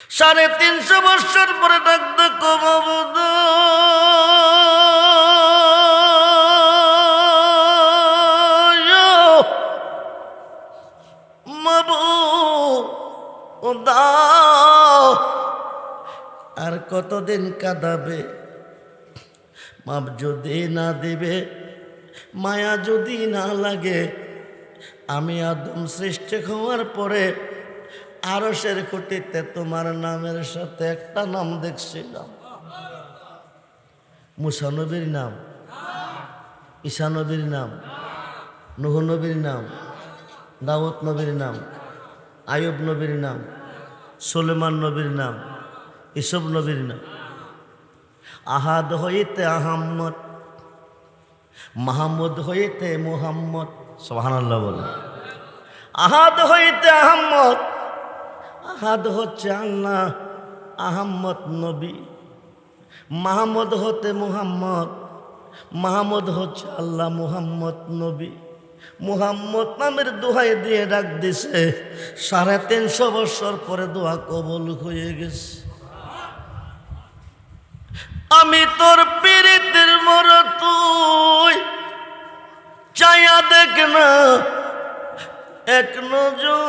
350 বছর পরে ডাক দেখো মাবুদ, মাবুদ আর কতদিন কাঁদাবে? মাপ যদি না দিবে, মায়া যদি না লাগে, আমি আদম সৃষ্টি হওয়ার পরে আরশের খুঁটিতে তোমার নামের সাথে একটা নাম দেখছিলাম। মুসা নবীর নাম, ঈসা নবীর নাম, নূহ নবীর নাম, দাউদ নবীর নাম, আইয়ুব নবীর নাম, সুলেমান নবীর নাম, ইসুফ নবীর নাম। আহাদ হইতে আহাম্মদ, মাহমুদ হইতে মুহাম্মদ। সুবহানাল্লাহ বলে। আহাদ হইতে আহাম্মদ, আহাদ হচ্ছে আল্লাহ, আহাম্মদ নবী। মাহমুদ হতে মুহাম্মদ, মাহমুদ হচ্ছে আল্লাহ, মুহাম্মদ নবী। মুহাম্মদ নামের দোহাই দিয়ে ডাক দিছে, 350 বছর পরে দোয়া কবুল হয়ে গেছে। আমি তোর পীড়িতের মর, তুই চাইয়া দেখ না এক নজর।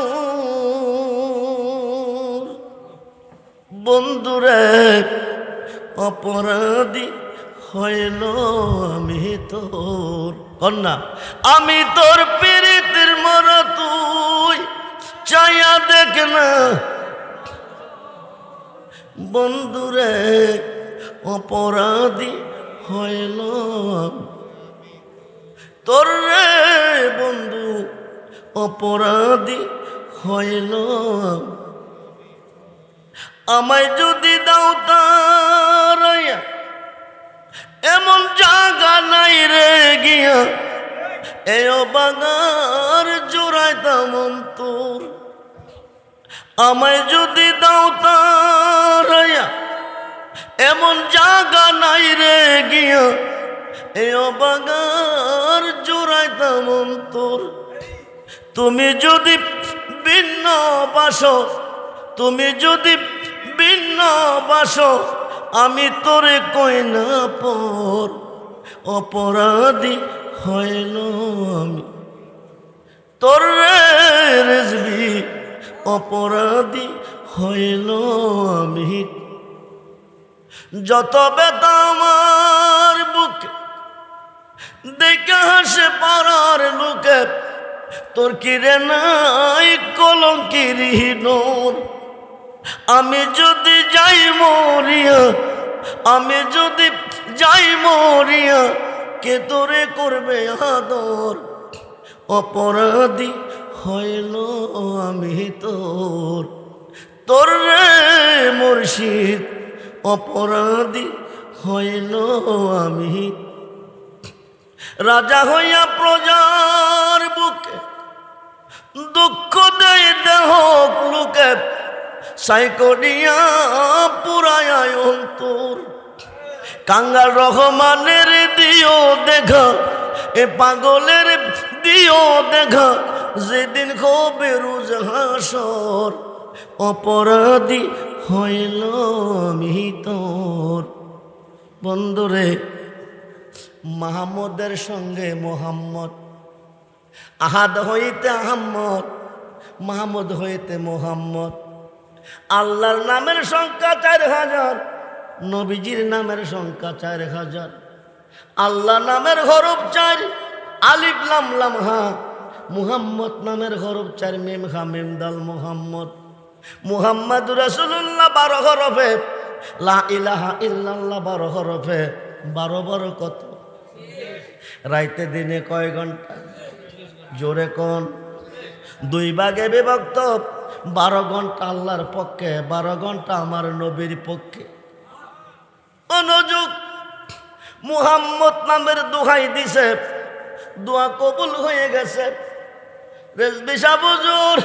বন্ধুরে অপরাধী হইল আমি তোর কন্যা, আমি তোর পীড়িতের মর, তুই চাইয়া দেখ না বন্ধুরে অপরাধী হইল তোর রে বন্ধু, অপরাধী হইল। আমায় যদি দাও তারাইয়া, এমন জায়গা নাই রে গিয়া, এ বাগার জোড়াইতাম তোর। আমায় যদি দাও তারাইয়া, এমন জায়গা নাই রে গিয়া, এ বাগার জোড়াইতাম তোর। তুমি যদি ভিন্ন বাসো, তুমি যদি ভিন্ন বাসো, আমি তোরে কই না পর। অপরাধী হইল আমি তোর রে রেজবি, অপরাধী হইল আমি। যত ব্যথা আমার বুকে, দেখে হাসে পাড়ার লোকে, তোর কিরে নাই কলঙ্কির নূর। আমি যদি যাই মরিয়া, আমি যদি যাই মরিয়া, কে তোরে করবে আদর। অপরাধী হইল আমি তোর, তোর রে মুর্শিদ, অপরাধী হইল আমি। রাজা হইয়া প্রজার বুকে, দুঃখ দেয় দেহ লোকে, সাইকোডিয়া পুরায় অন্তর। কাঙ্গাল রহমানের দিও দেখা, এ পাগলের দিও দেখা, যেদিন হবে রোজ হাসর। অপরাধী হইল আমি তোর। বন্ধুরে, মাহমুদের সঙ্গে মোহাম্মদ, আহাদ হইতে আহম্মদ, মাহমুদ হইতে মোহাম্মদ। আল্লাহর নামের সংখ্যা 4000, নবীজির নামের সংখ্যা 4000। আল্লাহ নামের হরফ 4, আলিফ লাম লাম হা। মুহাম্মদ নামের হরফ 4, মিম হা মিম দাল মুহাম্মদ। মুহাম্মদ রাসূলুল্লাহ 12 হরফে, লা ইলাহা ইল্লাল্লাহ 12 হরফে। 12 কত? রাইতে দিনে কয় ঘন্টা? জোরে কোন? 2 ভাগে বিভক্ত। 12 ঘন্টা আল্লাহর পক্ষে, 12 ঘন্টা আমার নবীর পক্ষে। অনুযোগ মুহাম্মদ নামের দোহাই দিছে, দোয়া কবুল হয়ে গেছে। রেজবি সাহেব হুজুর,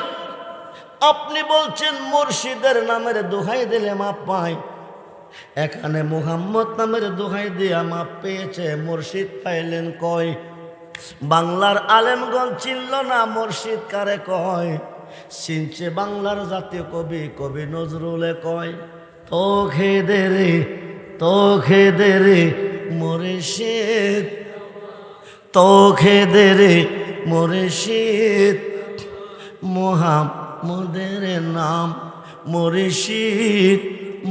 আপনি বলছেন মুর্শিদের নামের দোহাই দিলে মাপ পাই। এখানে মুহাম্মদ নামের দোহাই দিয়া মাপ পেয়েছে, মুর্শিদ পাইলেন কয়? বাংলার আলেমগঞ্জ চিনল না মুর্শিদ কারে কয়। চিনছে বাংলার জাতীয় কবি কবি নজরুলে কয়, তো খেদে রে তো খেদে রে মুর্শিদ, তো খেদে রে মুর্শিদ, মুহাম্মদের নাম মুর্শিদ,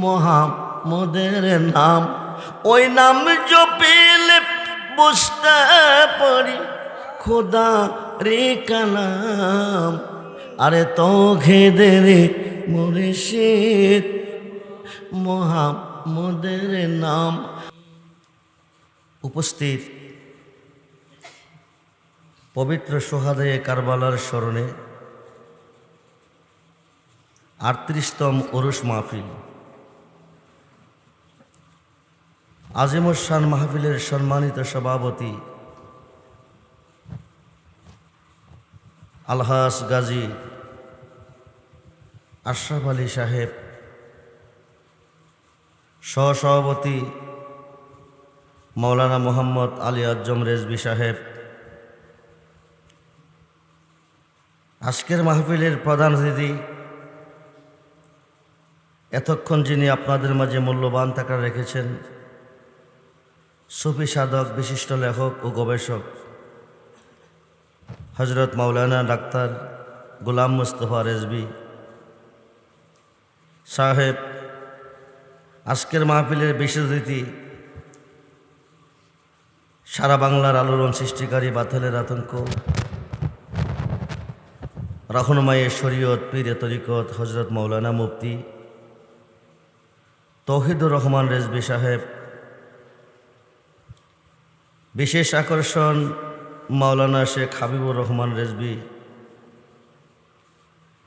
মুহাম্মদের নাম। ওই নাম জপিলে বুঝতে পারি খোদা রে কালাম। আরে তো খেদে রে মুর্শিদ, মুহাম্মদের নাম। উপস্থিত পবিত্র সোহাদায়ে কারবালার স্মরণে ৩৮তম ওরস মাহফিল, আজিমুস-শান মাহফিলের সম্মানিত সভাপতি আলহাজ গাজী আশরাফ আলী সাহেব, সহসভাপতি মৌলানা মোহাম্মদ আলী আজম রেজভী সাহেব, আজকের মাহফিলের প্রধান অতিথি, এতক্ষণ যিনি আপনাদের মাঝে মূল্যবান টাকা রেখেছেন, সুফি সাধক বিশিষ্ট লেখক ও গবেষক হজরত মাওলানা ডাক্তার গোলাম মুস্তফা রেজভী সাহেব, আজকের মাহফিলের বিশেষ অতিথি সারা বাংলার আলোড়ন সৃষ্টিকারী বাতিলের আতঙ্ক রহনুমায়ে শরীয়ত পীরে তরিকত হজরত মাওলানা মুফতি তৌহিদুর রহমান রেজভী সাহেব, বিশেষ আকর্ষণ মাওলানা শেখ হাবিবুর রহমান রেজভী,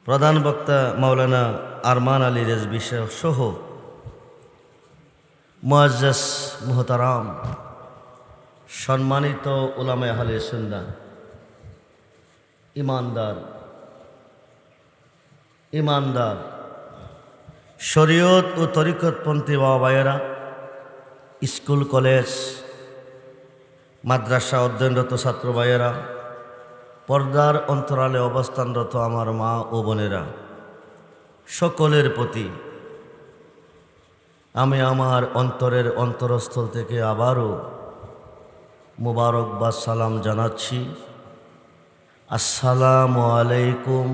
প্রধান বক্তা মাওলানা আরমান আলী রেজভী সহ মুআজ্জাজ মুহতারাম সম্মানিত উলামায়ে আহলে সুন্নাহ, ইমানদার শরীয়ত ও তরিকতপন্থী বাবা ভাইয়েরা, স্কুল কলেজ মাদ্রাসা অধ্যয়নরত ছাত্র ভাইয়েরা, পর্দার অন্তরালে অবস্থানরত আমার মা ও বোনেরা, সকলের প্রতি আমি আমার অন্তরের অন্তরস্থল থেকে আবারও মুবারকবাদ সালাম জানাচ্ছি। আসসালামু আলাইকুম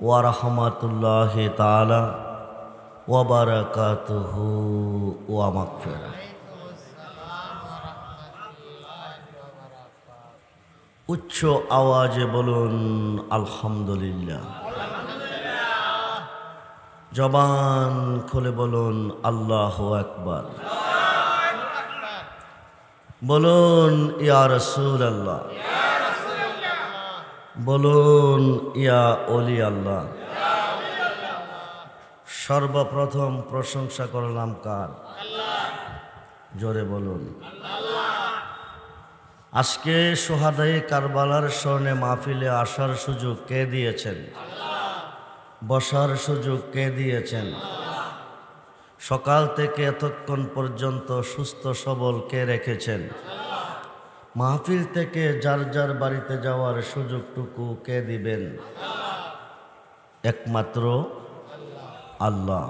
ওয়া রাহমাতুল্লাহি তাআলা ওয়া বারাকাতুহু ওয়া মাগফিরাহ। উচ্চ আওয়াজে বলুন আলহামদুলিল্লাহ। জবান খুলে বলুন আল্লাহু আকবার। বলুন ইয়া রাসূলুল্লাহ, বলুন ইয়া ওলি আল্লাহ। সর্বপ্রথম প্রশংসা করলাম কার? জোরে বলুন। আজকে সোহাদায়ে কারবালার স্মরণে মাহফিলে আসার সুযোগ কে দিয়েছেন? বসার সুযোগ কে দিয়েছেন? সকাল থেকে এতক্ষণ পর্যন্ত সুস্থ সবল কে রেখেছেন? মাহফিল থেকে যার যার বাড়িতে যাওয়ার সুযোগটুকু কে দিবেন? একমাত্র আল্লাহ।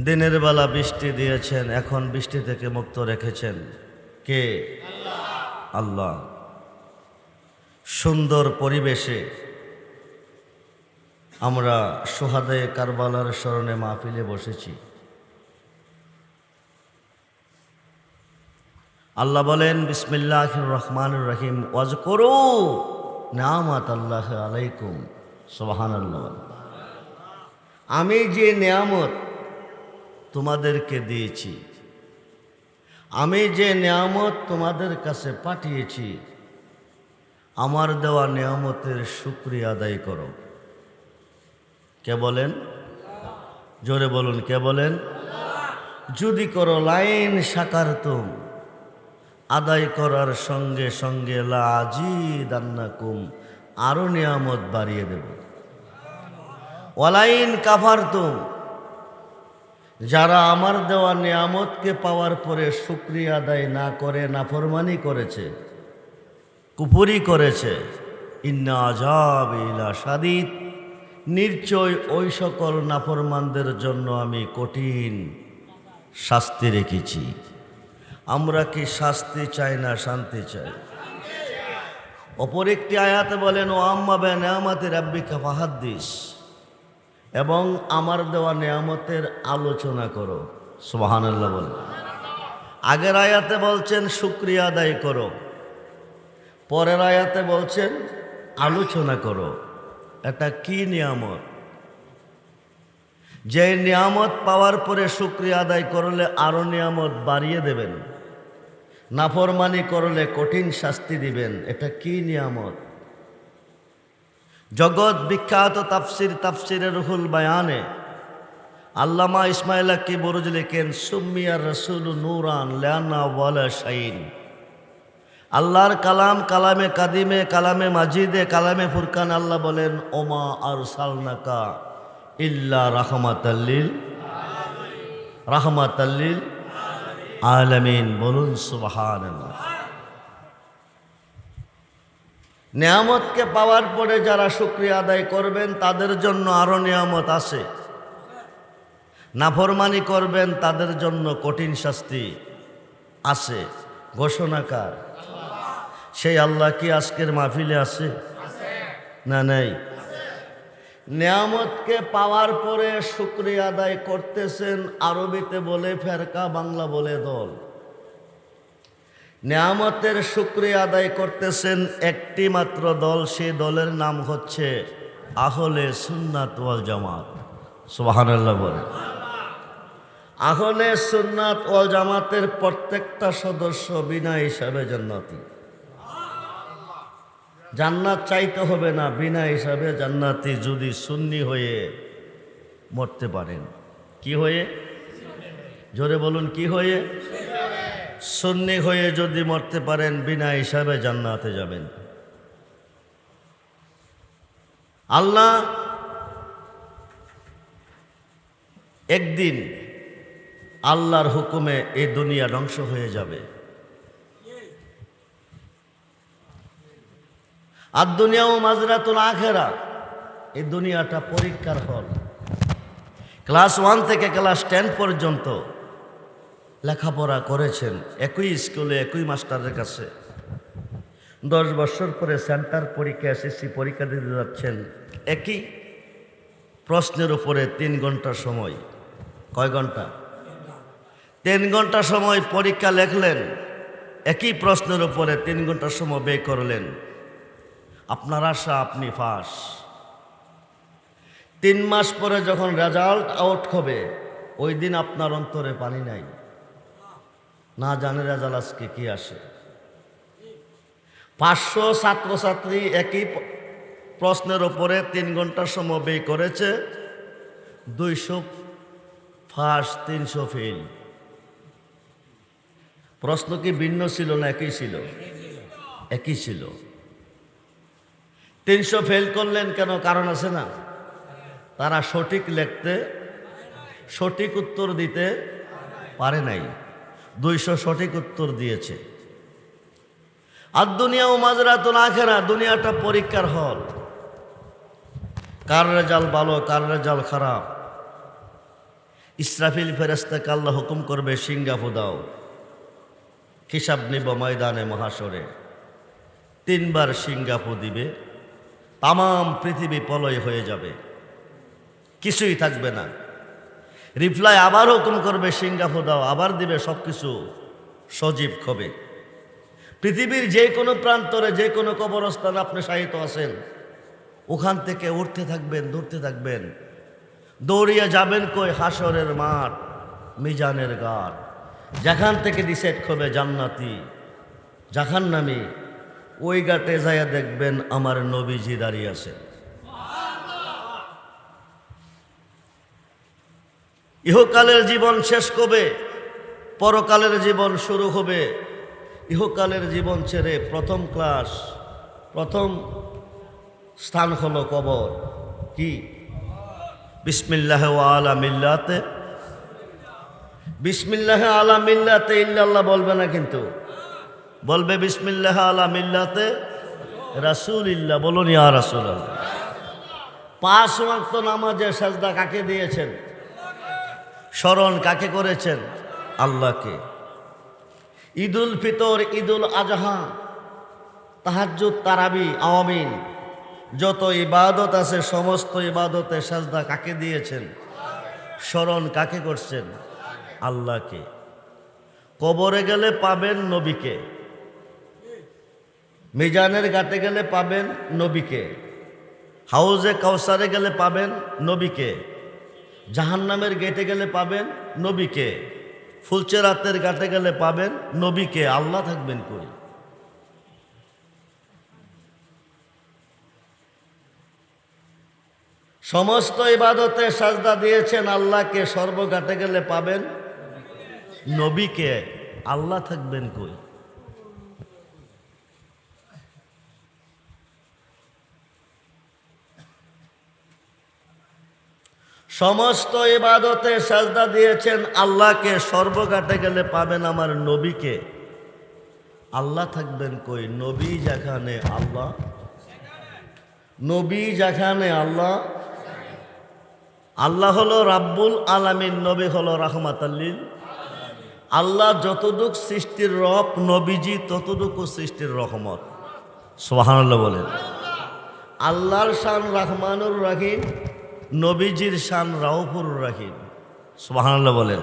দিনের বেলা বৃষ্টি দিয়েছেন, এখন বৃষ্টি থেকে মুক্ত রেখেছেন কে? আল্লাহ। সুন্দর পরিবেশে আমরা সোহাদায়ে কারবালার স্মরণে মাহফিলে বসেছি। আল্লাহ বলেন বিসমিল্লাহির রহমানির রহিম, ওয়াজকুরু নিয়ামাতাল্লাহি আলাইকুম। সুবহানাল্লাহ। আমি যে নিয়ামত তোমাদেরকে দিয়েছি, আমি যে নিয়ামত তোমাদের কাছে পাঠিয়েছি, আমার দেওয়া নিয়ামতের শুকরিয়া আদায় করো। কে বলেন? জোরে বলুন, কে বলেন? যদি করো লাইন শাকারতুম, আদায় করার সঙ্গে সঙ্গে লা আজিদান্নাকুম, আরো নিয়ামত বাড়িয়ে দেব। ওয়ালাইন কাফারতুম, যারা আমার দেওয়া নিয়ামতকে পাওয়ার পরে শুকরিয়া আদায় না করে নাফরমানি করেছে, কুফরি করেছে, ইন্না আযাবি লাশাদীদ, নিশ্চয় ওই সকল নাফরমানদের জন্য আমি কঠিন শাস্তি রেখেছি। আমরা কি শাস্তি চাই না শান্তি চাই? অপর একটি আয়াতে বলেন, ও আম্মা বে নেয়ামতি রাব্বিকা ফাহাদ্দিস, এবং আমার দেওয়া নেয়ামতের আলোচনা করো। সুবহানাল্লাহ বলেন। আগের আয়াতে বলছেন শুকরিয়া আদায় করো, পরের আয়াতে বলছেন আলোচনা করো। এটা কি নিয়ামত? যে নিয়ামত পাওয়ার পরে শুকরিয়া আদায় করলে আরো নিয়ামত বাড়িয়ে দেবেন, নাফরমানি করলে কঠিন শাস্তি দিবেন। এটা কি নিয়ামত? জগৎ বিখ্যাত তাফসিরে রুহুল বায়ানে আল্লামা ইসমাইল আক্কি বুরুজ লিখেন, সুম্মিয়ার রাসূল নূরান লিআন্না ওয়ালা শাইন। আল্লাহর কালাম, কালামে কাদিমে, কালামে মাজিদে, কালামে ফুরকান আল্লাহ বলেন, ওমা আরসালনাকা ইল্লা রাহমাতাল লিল আলামিন। বলুন সুবহানাল্লাহ। নিয়ামতকে পাওয়ার পরে যারা শুকরিয়া আদায় করবেন তাদের জন্য আরো নিয়ামত আছে, নাফরমানি করবেন তাদের জন্য কঠিন শাস্তি আছে। ঘোষণাকার সেই আল্লাহ কি আজকের মাহফিলে আছে? না নাই? নিয়ামতকে পাওয়ার পরে শুকরিয়া আদায় করতেছেন, আরবিতে বলে ফেরকা, বাংলা বলে দল। নিয়ামতের শুকরিয়া আদায় করতেছেন একটি মাত্র দল, সেই দলের নাম হচ্ছে আহলে সুন্নাত ওয়াল জামাত। সুবহানাল্লাহ বলে। আহলে সুন্নাত ওয়াল জামাতের প্রত্যেকটা সদস্য বিনা হিসাবে জান্নাতি। জান্নাত চাইতে হবে না, বিনা হিসাবে জান্নাতি, যদি সুন্নি হয়ে মরতে পারেন। কি হয়ে? জোরে বলুন, কি হয়ে? সুন্নি হয়ে যদি মরতে পারেন বিনা হিসাবে জান্নাতে যাবেন। আল্লাহ একদিন আল্লাহর হুকুমে এই দুনিয়া ধ্বংস হয়ে যাবে। আর দুনিয়াও মাজরাতুল আখিরা, এই দুনিয়াটা পরীক্ষার হল। ক্লাস 1 থেকে ক্লাস 10 পর্যন্ত লেখাপড়া করেছেন একই স্কুলে, একই মাস্টারের কাছে। 10 বছর পরে সেন্টার পরীক্ষা, এসএসসি পরীক্ষা দিতে যাচ্ছেন, একই প্রশ্নের উপরে 3 ঘন্টা সময়। কয় ঘন্টা? 3 ঘন্টা সময় পরীক্ষা লেখলেন, একই প্রশ্নের উপরে 3 ঘন্টা সময় ব্যয় করলেন। আপনার আশা আপনি পাস। 3 মাস পরে যখন রেজাল্ট আউট হবে, ওই দিন আপনার অন্তরে পানি নাই, না জানে রেজাল্ট আজকে কি আসে। 500 ছাত্রছাত্রী একই প্রশ্নের উপরে 3 ঘন্টার সময় ব্যয় করেছে, 200 পাস, 300 ফেল। প্রশ্ন কি ভিন্ন ছিল না একই ছিল? একই ছিল। 300 ফেল করলেন কেন? কারণ আছে না, তারা সঠিক লিখতে, সঠিক উত্তর দিতে পারে নাই। 200 সঠিক উত্তর দিয়েছে। আর দুনিয়াও মাজরাতুল আখিরা, দুনিয়াটা পরীক্ষার হল। কার রেজাল্ট ভালো, কার রেজাল্ট খারাপ। ইসরাফিল ফেরেশতাকে আল্লাহ হুকুম করবে, সিংগাফু দাও, হিসাব নিব ময়দানে মহাশরে। 3 বার সিংগাফু দিবে, তামাম পৃথিবী প্রলয় হয়ে যাবে, কিছুই থাকবে না। রিপ্লাই আবার হুকুম করবে, সিংগাফু দাও, আবার দিবে, সব কিছু সজীব হবে। পৃথিবীর যে কোনো প্রান্তরে, যে কোনো কবরস্থানে আপনি শায়িত আছেন, ওখান থেকে উঠতে থাকবেন, দৌড়তে থাকবেন, দৌড়িয়ে যাবেন কই? হাসরের মাঠ, মিজানের ঘাট, যেখান থেকে ডিসাইড হবে জান্নাতি জাহান্নামী, ওই ঘাটে যাইয়া দেখবেন আমার নবীজি দাঁড়িয়ে আছেন। ইহকালের জীবন শেষ কবে? পরকালের জীবন শুরু হবে। ইহকালের জীবন ছেড়ে প্রথম ক্লাস, প্রথম স্থান হলো কবর। কি? বিসমিল্লাহ ওয়া আলা মিল্লাতে, বিসমিল্লাহ আলা মিল্লাতে ইল্লাল্লাহ বলবে না, কিন্তু বলবে বিসমিল্লাহ আলা মিল্লাতে রাসূলিল্লাহ। বলুন ইয়া রাসূলুল্লাহ। 5 ওয়াক্ত নামাজে সাজদা কাকে দিয়েছেন? স্মরণ কাকে করেছেন? আল্লাহকে। ঈদুল ফিতর, ঈদুল আজহা, তাহাজ্জুদ, তারাবি, আওয়ামিন, যত ইবাদত আছে সমস্ত ইবাদতে সাজদা কাকে দিয়েছেন? স্মরণ কাকে করছেন? আল্লাহকে। কবরে গেলে পাবেন নবীকে, মিজানের ঘাটে গেলে পাবেন নবীকে, হাউজে কাউসারে গেলে পাবেন নবীকে, জাহান্নামের গেটে গেলে পাবেন নবীকে, ফুলচেরাতের ঘাটে গেলে পাবেন নবীকে। আল্লাহ থাকবেন কই? সমস্ত ইবাদতে সাজদা দিয়েছেন আল্লাহকে, সর্বঘাটে গেলে পাবেন নবীকে। আল্লাহ থাকবেন কই? সমস্ত ইবাদতে সাজদা দিয়েছেন আল্লাহকে, সর্বঘাটে গেলে পাবেন আমার নবীকে। আল্লাহ থাকবেন কই? নবী যেখানে আল্লাহ, নবী যেখানে আল্লাহ। আল্লাহ হলো রাব্বুল আলামিন, নবী হলো রাহমাতাল লিল। আল্লাহ যতটুক সৃষ্টির রব, নবীজি ততটুকু সৃষ্টির রহমত। সুবহানাল্লাহ বলেন। আল্লাহর শান রহমানুর রহিম, নবীজির শান রাউফুর রহিম। সুবহানাল্লাহ বলেন।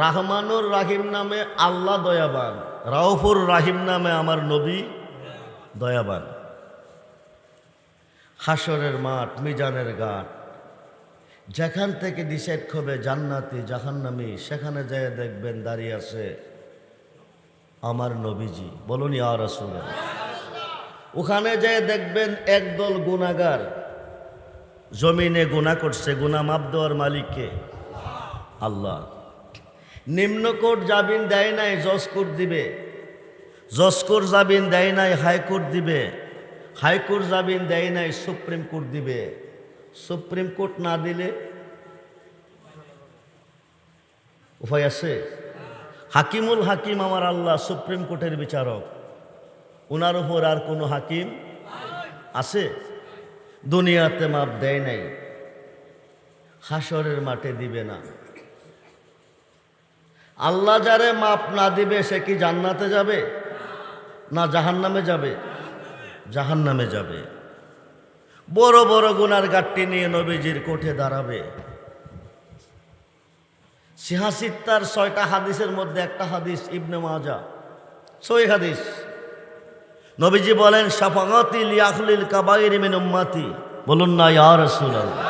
রহমানুর রহিম নামে আল্লাহ দয়াবান, রাউফুর রহিম নামে আমার নবী দয়াবান। হাসরের মাঠ, মিজানের ঘাট, যেখান থেকে ডিসাইড হবে জান্নাতি জাহান্নামী, সেখানে যেয়ে দেখবেন দাঁড়িয়ে আছে আমার নবীজি। বলুন ইয়া রাসূলুল্লাহ। ওখানে যেয়ে দেখবেন একদল গুনাহগার জমিনে গুনাহ করছে, গুনাহ মাপ দেওয়ার মালিককে আল্লাহ। নিম্ন কোর্ট জামিন দেয় নাই, জজ কোর্ট দিবে। জজ কোর্ট জামিন দেয় নাই, হাইকোর্ট দিবে। হাইকোর্ট জামিন দেয় নাই, সুপ্রিম কোর্ট দিবে। সুপ্রিম কোর্ট না দিলে উপায় আছে? হাকিমুল হাকিম আমার আল্লাহ, সুপ্রিম কোর্টের বিচারক। ওনার উপর আর কোনো হাকিম আছে? দুনিয়াতে মাপ দেয় নাই, হাসরের মাঠে দিবে না। আল্লাহ যারে মাপ না দিবে সে কি জান্নাতে যাবে না জাহান্নামে যাবে? জাহান্নামে যাবে। বড় বড় গুনার গাট্টি নিয়ে নবীজির কোঠে দাঁড়াবে। সিহাসিত্তার 6টা হাদিসের মধ্যে একটা হাদিস ইবনে মাজাহ, সহিহ হাদিস। নবীজি বলেন, শাফাআতি লিআহলিল কাবাইর মিন উম্মতি। বলুন না ইয়া রাসূলুল্লাহ।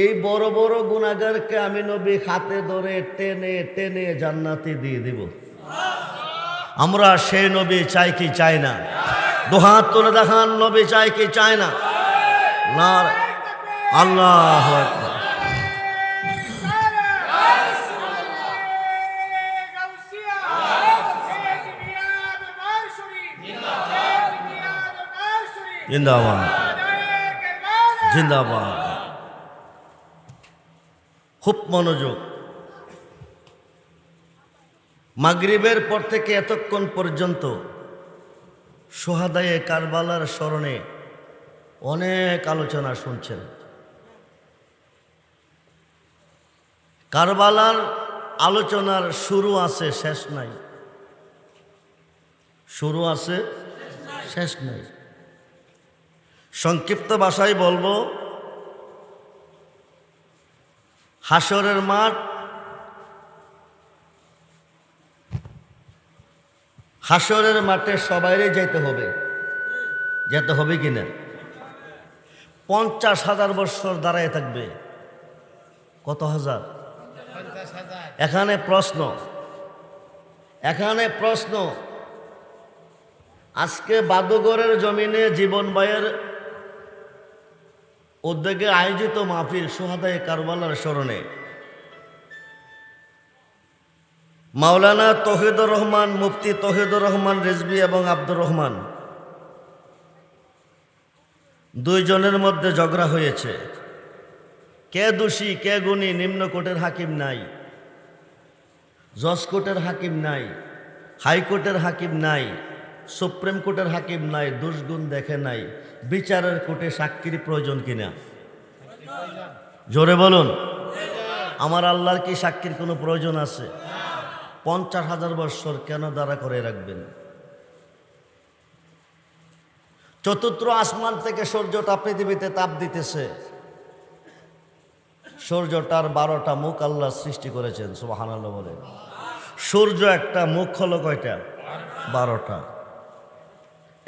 এই বড় বড় গুনাহগারকে আমি নবী হাতে ধরে টেনে টেনে জান্নাতে দিয়ে দিব। আমরা সেই নবী চাই কি চাই না? দুহাত তুলে দেখান, নবী চাই কি চাই না? আল্লাহু আকবার। জিন্দাবাদ, জিন্দাবাদ। খুব মনোযোগ। মাগরিবের পর থেকে এতক্ষণ পর্যন্ত শুহাদায়ে কারবালার স্মরণে অনেক আলোচনা শুনছেন। কারবালার আলোচনার শুরু আছে, শেষ নাই। শুরু আছে, শেষ নাই। সংক্ষিপ্ত ভাষায় বলবো, হাসরের মাঠ, হাসরের মাঠে সবাইরে যেতে হবে। যেতে হবে কিনা? 50,000 বছর দাঁড়ায় থাকবে। কত হাজার? এখানে প্রশ্ন, এখানে প্রশ্ন। আজকে বাদুগরের জমিনে জীবন ভাইয়ের উদ্যোগে আয়োজিত মাহফিল শুহাদায়ে কারবালার স্মরণে মাওলানা তৌহিদুর রহমান, মুফতি তৌহিদুর রহমান রিজভী এবং আব্দুর রহমান, দুইজনের মধ্যে ঝগড়া হয়েছে। কে দোষী কে গুণী? নিম্ন কোর্টের হাকিম নাই, জজ কোর্টের হাকিম নাই, হাইকোর্টের হাকিম নাই, সুপ্রিম কোর্টের হাকিম নাই, দুষ্গুণ দেখে নাই, বিচারের কোর্টে সাক্ষীর প্রয়োজন কিনা? জোরে বলুন। আমার আল্লাহর কি সাক্ষীর কোনো প্রয়োজন আছে? 50,000 বৎসর কেন দাঁড়া করে রাখবেন? চতুর্থ আসমান থেকে সূর্যটা পৃথিবীতে তাপ দিতেছে। সূর্যটার 12টা মুখ আল্লাহ সৃষ্টি করেছেন, সুবহানাল্লাহ বলে। সূর্য একটা মুখ হলো কয়টা? 12টা।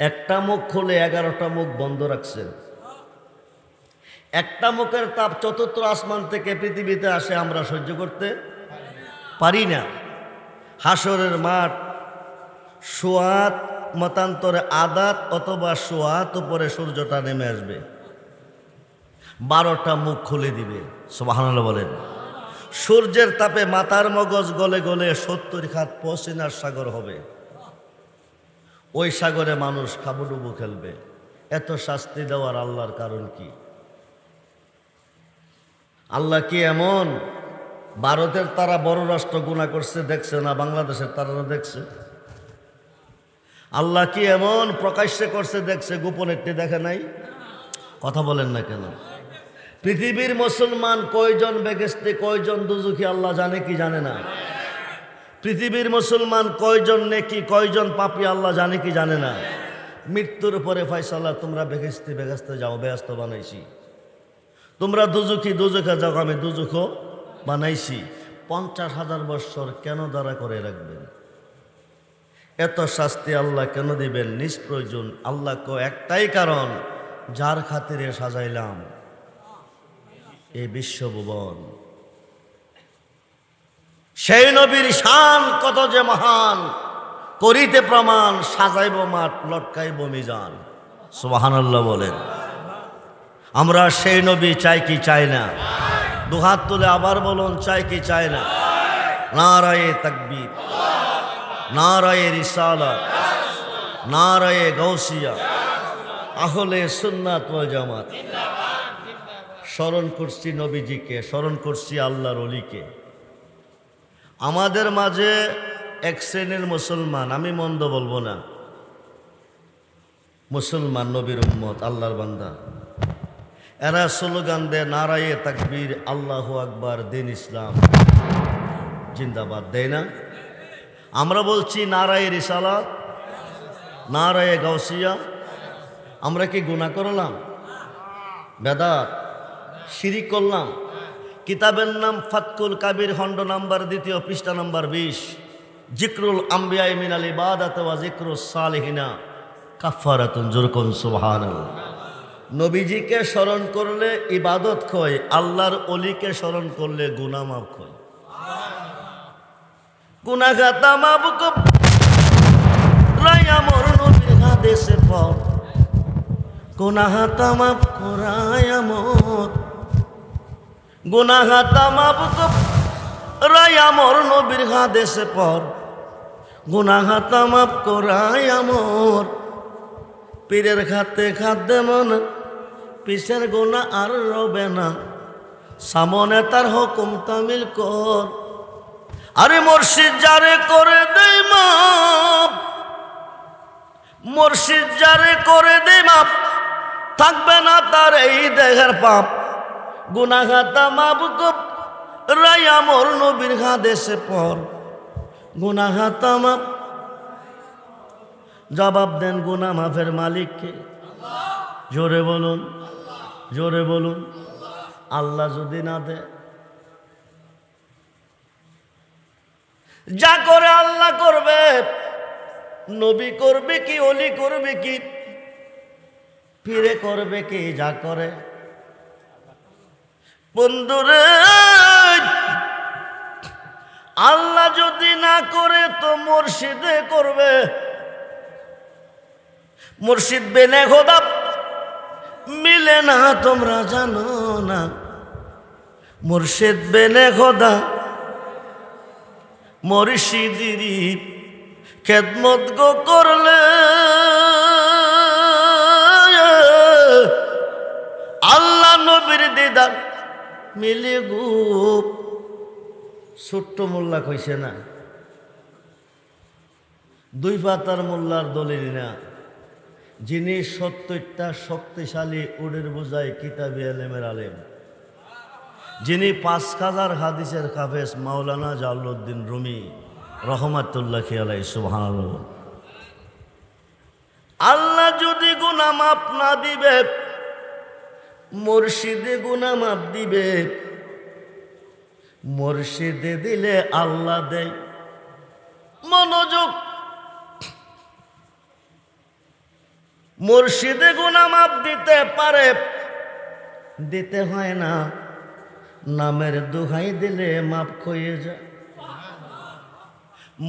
একটা মুখ খুলে 11টা মুখ বন্ধ রাখছেন। একটা মুখের তাপ চতুর্থ আসমান থেকে পৃথিবীতে আসে, আমরা সহ্য করতে পারি না। হাসরের মাঠ সোয়াত মতান্তরে আদাত অথবা সোয়াত উপরে সূর্যটা নেমে আসবে, 12টা মুখ খুলে দিবে, সুবহানাল্লাহ বলেন। সূর্যের তাপে মাথার মগজ গলে গলে 70 হাত পশিনার সাগর হবে। ওই সাগরে মানুষ খাবুডুবু খেলবে। এত শাস্তি দেওয়ার আল্লাহর কারণ কি? আল্লাহ কি এমন? ভারতের তারা বড় রাষ্ট্র গুনাহ করছে দেখছে না, বাংলাদেশের তারা দেখছে? আল্লাহ কি এমন প্রকাশ্যে করছে দেখছে, গোপনেরটি দেখে নাই? কথা বলেন না কেন? পৃথিবীর মুসলমান কয়জন বেহেশতে কয়জন দুজখী আল্লাহ জানে কি জানে না? পৃথিবীর মুসলমান কয়জন নেকি কয়জন পাপী আল্লাহ জানে কি জানে না? মৃত্যুর পরে ফয়সালা, তোমরা বেহেশতে যাও, বেহেশত বানাইছি। তোমরা দুজখী দুজখে যাও, আমি দুজখ বানাইছি। 50,000 বৎসর কেন দাঁড়া করে রাখবেন? এত শাস্তি আল্লাহ কেন দিবেন নিষ্প্রয়োজন? আল্লাহ একটাই কারণ, যার খাতিরে সাজাইলাম এই বিশ্বভুবন। সেই নবীর শান কত যে মহান, করিতে প্রমাণ, সাজাইব মাঠ লটকাইব মিজান, সুবহানাল্লাহ বলেন। আমরা সেই নবী চাই কি চাই না? দুহাত তুলে আবার বলুন, চাই কি চাই না? নারায়ে তাকবীর, নারায়ে রিসালাত, নারায়ে গাউসিয়া, আহলে সুন্নাত ওয়াল জামাত। স্মরণ করছি নবীজিকে, স্মরণ করছি আল্লাহর ওলিকে। আমাদের মাঝে এক শ্রেণীর মুসলমান, আমি মন্দ বলবো না, মুসলমান নবীর উম্মত, আল্লাহর বান্দা, এরা স্লোগান দেয় নারায়ে তাকবীর, আল্লাহু আকবার, দিন ইসলাম জিন্দাবাদ, দেয় না? আমরা বলছি নারায়ে রিসালাত, নারায়ে গাউসিয়া। আমরা কি গুনাহ করলাম? বেদাত শিরিক করলাম? কিতাবের নাম ফাতকুল কাবির, খণ্ড নাম্বার 2 পৃষ্ঠা নাম্বার 20, জিক্রুল আম্বিয়া মিনাল ইবাদাত ওয়া জিক্রুস সালিহিনা কাফারাতুন, জোরকুন সুবহানাল্লাহ। নবীজিকে স্মরণ করলে ইবাদত হয়, আল্লাহর ওলিকে স্মরণ করলে গুনাহ মাফ হয়। গুনাহ খাতা মাফ করায় আমার নবীর হাদিসে পড়, গুনাহ খাতা মাফ করায় আমার, গুনাহ খাতা মাফ করায় আমার নবীর হাদিসে পড়, গুনাহ খাতা মাফ করায় আমার। পীরের খাতে খাদ্যে মন, পিসের গুনাহ আর রবে না, সামনে তার হুকুম তামিল কর। আরে মুর্শিদ যারে করে দেই মাপ, মুর্শিদ যারে করে দেই মাপ, থাকবে না তার এই দেহের পাপ। গুনাহ খাতা মাফ করায় আমার নবীর হাদিসে পড়, গুনাহ খাতা মাফ। জবাব দেন, গুনাহ মাফের মালিককে? জোরে বলুন, জোরে বলুন। আল্লাহ যদি না দেয়, যা করে আল্লাহ করবে, নবী করবে কি, ওলি করবে কি, পীরে করবে কি? যা করে বন্ধুরে, আল্লাহ যদি না করে তো মুর্শিদে করবে। মুর্শিদ বেনে খোদা মিলে না, তোমরা জানো না? মুর্শিদ বেনে খোদা মুর্শিদিরি খেদমত গো করলে, আল্লাহ নবীর দিদার মিলে গো। ছোট্ট মোল্লা কইছে না, দুই পাতার মোল্লার দলিল না, যিনি 70টা শক্তিশালী উটের বোঝাই কিতাবি আলেমের আলেম, যিনি 5000 হাদিসের হাফেজ মাওলানা জালালউদ্দিন রুমি রহমাতুল্লাহ আলাইহি সুবহানাল্লাহ। আল্লাহ যদি গুনাহ মাফ না দিবে, মুর্শিদে গুনাহ মাফ দিবে। মুর্শিদে দিলে আল্লাহ দেয়। মনোযোগ, মুর্শিদে গুনাহ মাফ দিতে পারে, দিতে হয় না। নামের দোহাই দিলে মাফ হয়ে যায়।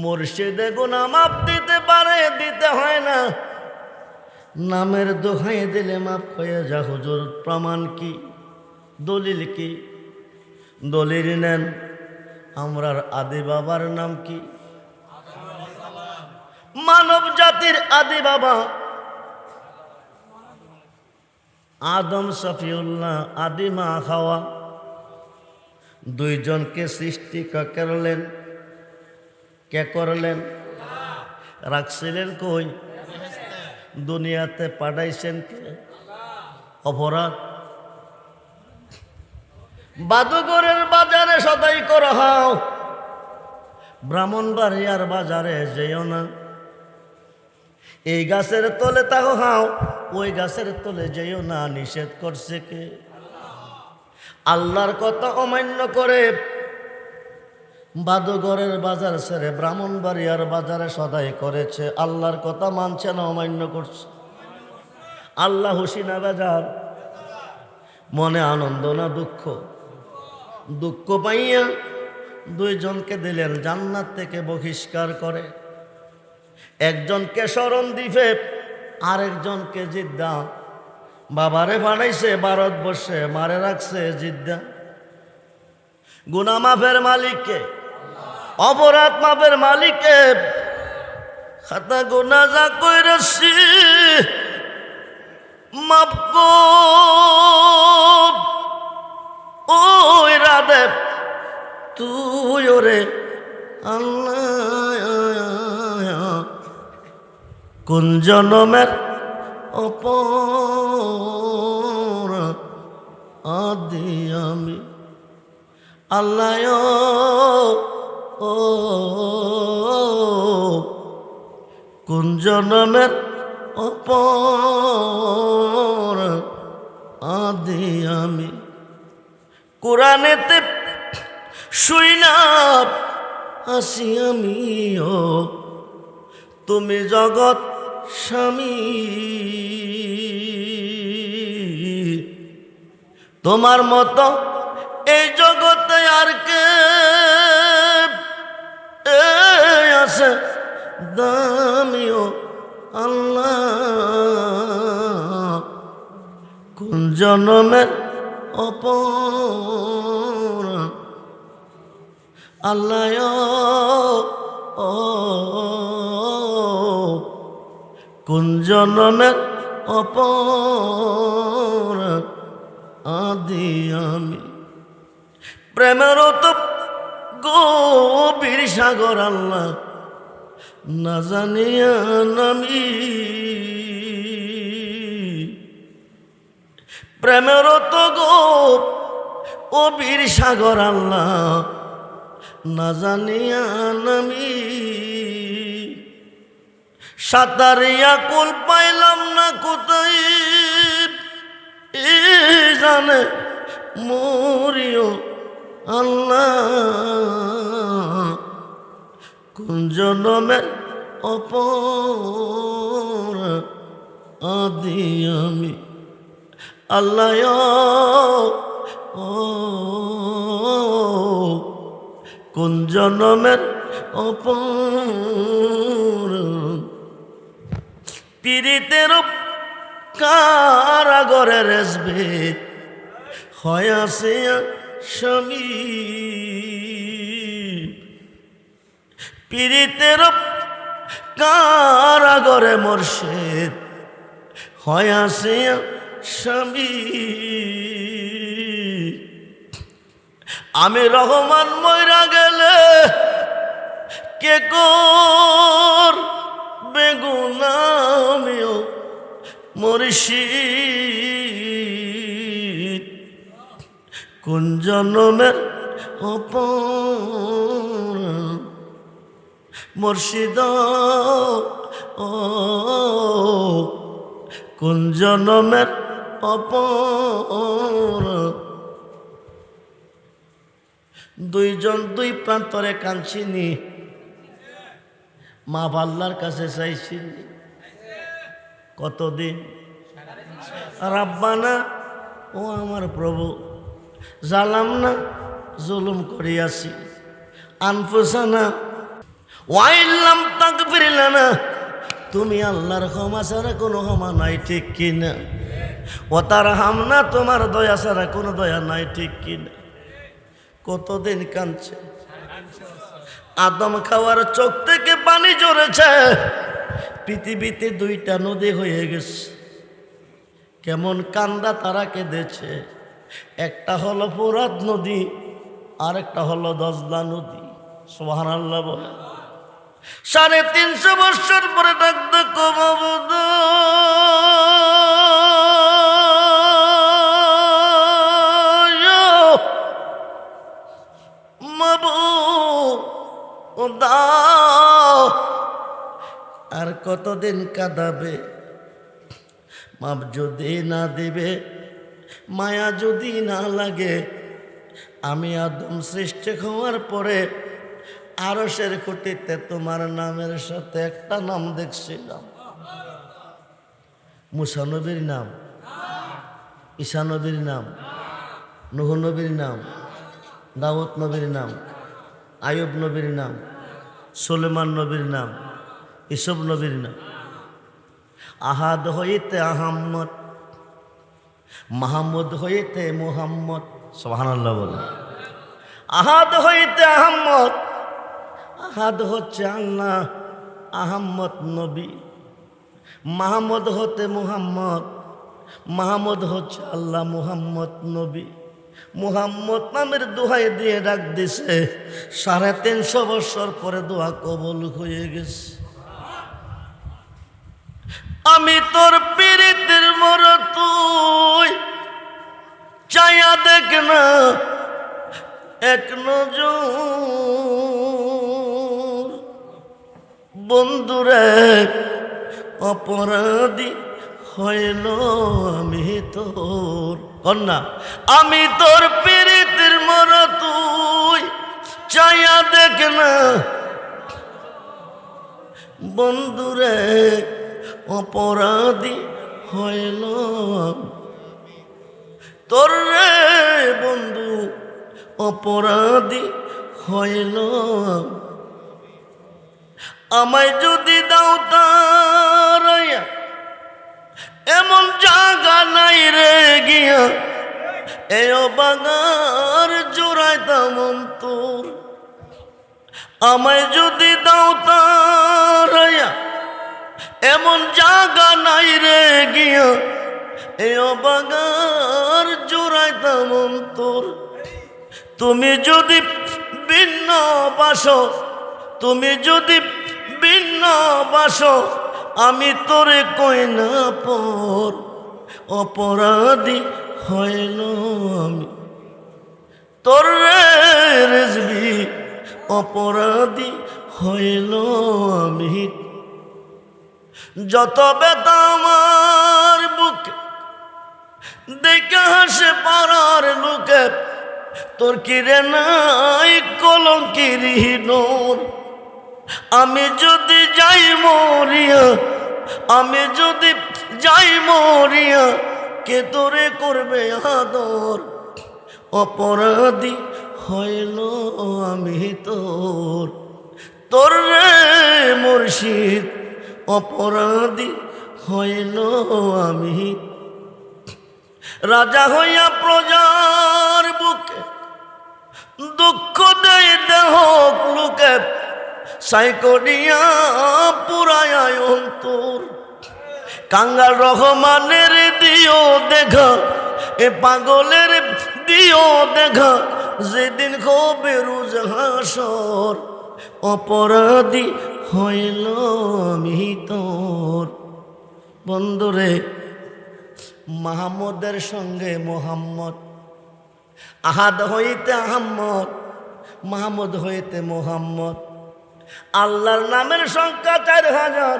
মুর্শিদে গুনাহ মাফ দিতে পারে, দিতে হয় না। নামের দোহাই দিলে মাফ হয়ে যায়। হুজুর প্রমাণ কি, দলিল কি? দলিল নেন, আমরার আদি বাবার নাম কি? মানব জাতির আদি বাবা আদম সফিউল্লাহ, আদি মা হাওয়া। দুইজনকে সৃষ্টি কে করলেন? কে করলেন? রাখছিলেন কই? দুনিয়াতে পাঠাইছেন কে? অপরাধ বাদুগরের বাজারে সদাই করা হাও, ব্রাহ্মণবাড়িয়ার বাজারে যেও না। এই গাছের তলে তাও হাও, ওই গাছের তলে যেও না। নিষেধ করছে কে? আল্লাহর কথা অমান্য করে বাদুগরের বাজার ছেড়ে ব্রাহ্মণবাড়িয়ার বাজারে সদাই করেছে। আল্লাহর কথা মানছে না, অমান্য করছে। আল্লাহ খুশি না বেজার? মনে আনন্দ না দুঃখ? দুঃখ পাইয়া দুইজনকে দিলেন জান্নাত থেকে বহিষ্কার করে। একজনকে শরণ দিবে, আরেকজনকে জিদ্দা। বাবারে বানাইছে ভারতবর্ষে, মারে রাখছে জিদ্দা। গুনাহ মাফের মালিককে, অপরাধ মাফের মালিককে। খাতা গুনাহ যা কইরাছি মাফ কর। ওই রাধে তুই ওরে আল্লাহ, কোন জনমের অপরাধ আদি আমি। আল্লাহ ও কোন জনমের অপরাধ আদি আমি। কোরআনেতে শুইনা আসি আমিও, তুমি জগৎ স্বামী। তোমার মতো এই জগতে আর কে আছে দামিও? আল্লাহ কোন জনমের অপরাধ। আল্লাহ ও কোন জনমের অপরাধ আদি আমি। প্রেমেরও তো গভীর সাগর আল্লাহ না জানিয়া নামি। প্রেমেরও তো গভীর সাগর আল্লাহ না জানিয়া নামি। সাঁতারিয়া কুল পাইলাম না কোথায়, জানে মরিও আল্লাহ কোন জনমের অপরাধ আদি আমি। আল্লাহ ও কোন জনমের অপরাধ। পীড়িতের কারাগরে রেসবে হয় আছে স্বামী। পীড়িতের কারাগরে মুর্শিদ হয় আছে স্বামী। আমি রহমান মইরা গেলে কে কর বেগুনামিও মুর্শিদ কোন জনমের অপরাধ মুর্শিদ ও কোন জনমের অপরাধ দুইজন দুই প্রান্তরে কাঁদছিনি মা আল্লাহর কাছে চাইছিনি কতদিন রাব্বানা ও আমার প্রভু জালাম না জুলুম করিয়াছি আনফুসানা ওয়াইল্লাম তাগফির লানা তুমি আল্লাহর ক্ষমা ছাড়া কোনো ক্ষমা নাই ঠিক কিনা ও তার হামনা তোমার দয়া ছাড়া কোনো দয়া নাই ঠিক কিনা কতদিন কাঁদছে আদম খাওয়ার চোখ থেকে পানি ঝরেছে পৃথিবীতে দুইটা নদী হয়ে গেছে কেমন কান্দা তারা কেঁদেছে একটা হলো ফোরাত নদী আর একটা হলো দজলা নদী সুবহানাল্লাহ বলে 350 বছর পরে ডাকতে কমাবুদ আর কতদিন কাঁদাবে মাপ যদি না দিবে মায়া যদি না লাগে আমি আদম সৃষ্টি হওয়ার পরে আরশের খুঁটিতে তোমার নামের সাথে একটা নাম দেখছিলাম মুসা নবীর নাম ঈসা নবীর নাম নূহ নবীর নাম দাউদ নবীর নাম আয়ুব নবীর নাম সুলেমান নবীর নাম ইসব নবীর নাম আহাদ হইতে আহম্মদ মাহমুদ হইতে মুহাম্মদ সুবহানাল্লাহ বলে আহাদ হইতে আহম্মদ আহাদ হচ্ছে আল্লাহ আহম্মদ নবী মাহমুদ হতে মুহাম্মদ মাহমুদ হচ্ছে আল্লাহ মুহাম্মদ নবী মুহাম্মদ নামের দোহাই দিয়ে ডাক দিছে 350 বছর পরে দোয়া কবুল হয়ে গেছে আমি তোর পীড়িতের মর তুই চাইয়া দেখ না এক নজর বন্ধুরে অপরাধী হইল আমি তোর কন্যা আমি তোর পীড়িতের মর তুই চাইয়া দেখ না বন্ধুরে অপরাধী হইল তোর রে বন্ধু অপরাধী হইল আমায় যদি দাও তারাইয়া এমন জায়গা নাই রে গিয়া এ বাগার জোড়াইতাম তোর আমায় যদি দাও তারাইয়া এমন জায়গা নাই রে গিয়া এ বাগার জোড়াইতাম তোর তুমি যদি ভিন্ন বাসো তুমি যদি ভিন্ন বাসো আমি তোরে কই না পর অপরাধী হইল আমি তোর রেজবি অপরাধী হইল আমি যত ব্যথা আমার বুকে দেখে হাসে পাড়ার লোকে তোর কিরে নাই কলঙ্কির নোর আমি যদি যাই মরিয়া আমি যদি যাই মরিয়া কে তোরে করবে আদর অপরাধী হইল আমি তোর তোর রে মুর্শিদ অপরাধী হইল আমি রাজা হইয়া প্রজার বুকে দুঃখ দেয় দেহ লোকে সাইকড়িয়া পুরায় অন্তর কাঙ্গাল রহমানের দিও দেখা এ পাগলের দিও দেখা যেদিন হবে রোজ হাসর অপরাধী হইল আমি তোর। বন্ধুরে, মাহমুদের সঙ্গে মোহাম্মদ, আহাদ হইতে আহম্মদ, মাহমুদ হইতে মোহাম্মদ। আল্লাহর নামের সংখ্যা 4000,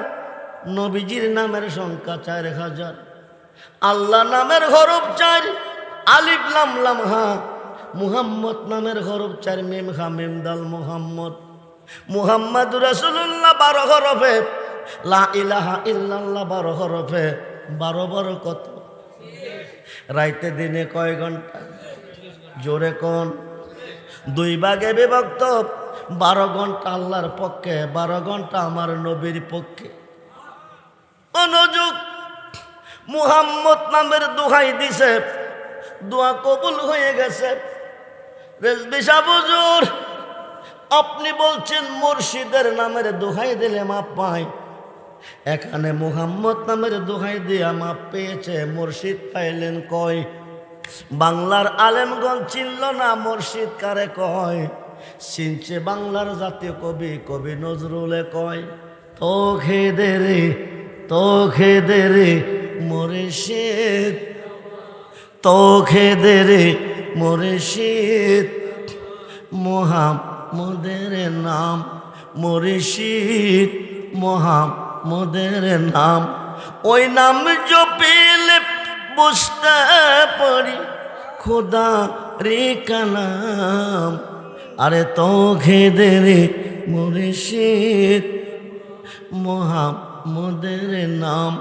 নবীজির নামের সংখ্যা 4000। আল্লাহ নামের হরফ 4, আলিফ লাম লাম হা। মুহাম্মদ নামের হরফ 4, মিম হা মিম দাল মুহাম্মদ। মুহাম্মাদুর রাসূলুল্লাহ 12 হরফে, লা ইলাহা ইল্লাল্লাহ 12 হরফে। 12 12 কত? রাইতে দিনে কয় ঘন্টা? জোরে কোন? 2 ভাগে বিভক্ত। 12 ঘন্টা আল্লাহর পক্ষে, 12 ঘন্টা আমার নবীর পক্ষে। মনোযোগ, মুহাম্মদ নামের দোহাই দিছে, দোয়া কবুল হয়ে গেছে। রেজবি সাহেব হুজুর, আপনি বলছেন মুর্শিদের নামের দোহাই দিলে মাপ পায়। এখানে মুহাম্মদ নামের দোহাই দিয়া মাপ পেয়েছে, মুর্শিদ পাইলেন কয়? বাংলার আলেমগঞ্জ চিনল না মুর্শিদ কারে কয়? চিনছে বাংলার জাতীয় কবি, কবি নজরুলে কয়, তো খেদে রে, তো খেদে রে মুর্শিদ, তো খেদে রে মুর্শিদ, মুহাম্মদের নাম মুর্শিদ, মুহাম্মদের নাম। ওই নাম জপিলে বুঝতে পারি খোদা রে কালাম। আরে তো খেদে রে মুর্শিদ, মুহাম্মদের নাম।